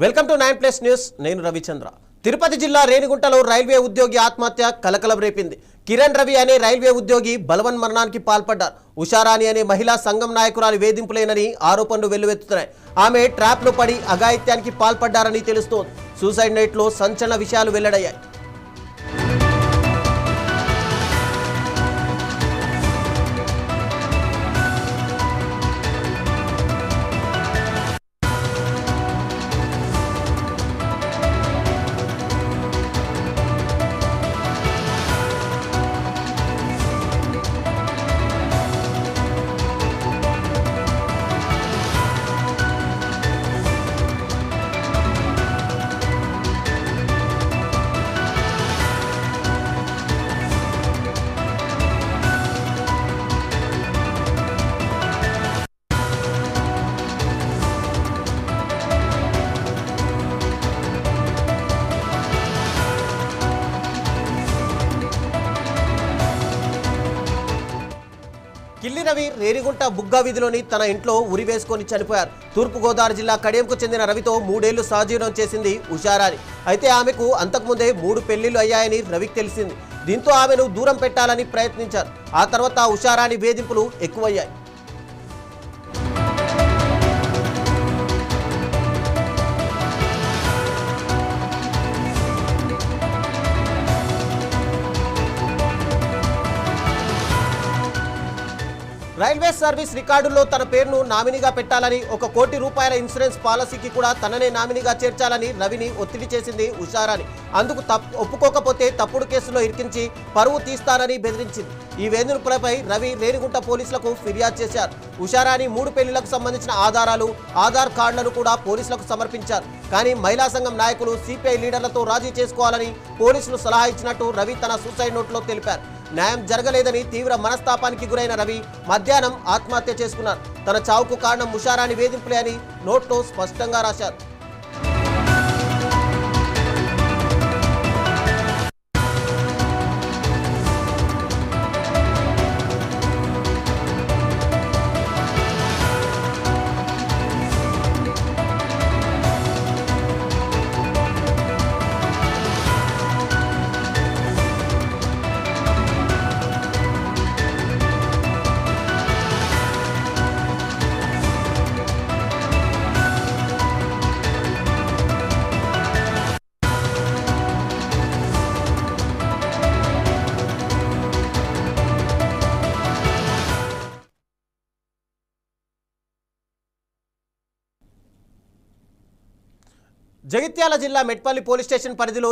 Welcome to 9+ news. నేను రవిచంద్ర. తిరుపతి జిల్లా రేణిగుంటలో railway ఉద్యోగి ఆత్మహత్య కలకలం రేపింది. కిరణ్ రవి అనే రైల్వే ఉద్యోగి బలవన్ మరణానికి పాల్పడ్డారు. ఉషారాణి అనే మహిళా సంఘం నాయకురాలి వేధింపులేనని ఆరోపణలు వెల్లువెత్తుతున్నాయి. ఆమె ట్రాప్లో పడి అఘాయిత్యానికి పాల్పడ్డారని తెలుస్తోంది. సూసైడ్ నైట్లో సంచలన విషయాలు వెల్లడయ్యాయి. కిల్లి రవి రేణిగుంట బుగ్గా వీధిలోని తన ఇంట్లో ఉరి వేసుకొని చనిపోయారు. తూర్పుగోదావరి జిల్లా కడియంకు చెందిన రవితో 3 ఏళ్లు సహజీవనం చేసింది ఉషారాణి. అయితే ఆమెకు అంతకుముందే 3 పెళ్లిళ్లు అయ్యాయని రవికి తెలిసింది. దీంతో ఆమెను దూరం పెట్టాలని ప్రయత్నించారు. ఆ తర్వాత ఉషారాణి వేధింపులు ఎక్కువయ్యాయి. రైల్వే సర్వీస్ రికార్డుల్లో తన పేరును నామినీగా పెట్టాలని, 1 కోటి రూపాయల ఇన్సూరెన్స్ పాలసీకి కూడా తననే నామినీగా చేర్చాలని రవిని ఒత్తిడి చేసింది ఉషారాణి. అందుకు ఒప్పుకోకపోతే తప్పుడు కేసులో ఇరికించి పరువు తీస్తానని బెదిరించింది. ఈ వేధింపులపై రవి రేణిగుంట పోలీసులకు ఫిర్యాదు చేశారు. ఉషారాణి 3 పెళ్లిళ్లకు సంబంధించిన ఆధారాలు, ఆధార్ కార్డులను కూడా పోలీసులకు సమర్పించారు. కానీ మహిళా సంఘం నాయకులు సిపిఐ లీడర్లతో రాజీ చేసుకోవాలని పోలీసులు సలహా ఇచ్చినట్టు రవి తన సూసైడ్ నోట్లో తెలిపారు. న్యాయం జరగలేదని తీవ్ర మనస్తాపానికి గురైన రవి మధ్యాహ్నం ఆత్మహత్య చేసుకున్నారు. తన చావుకు కారణం ఉషారాణి వేధింపులే అని నోట్లో స్పష్టంగా రాశారు. జగిత్యాల జిల్లా మెట్పల్లి పోలీస్ స్టేషన్ పరిధిలో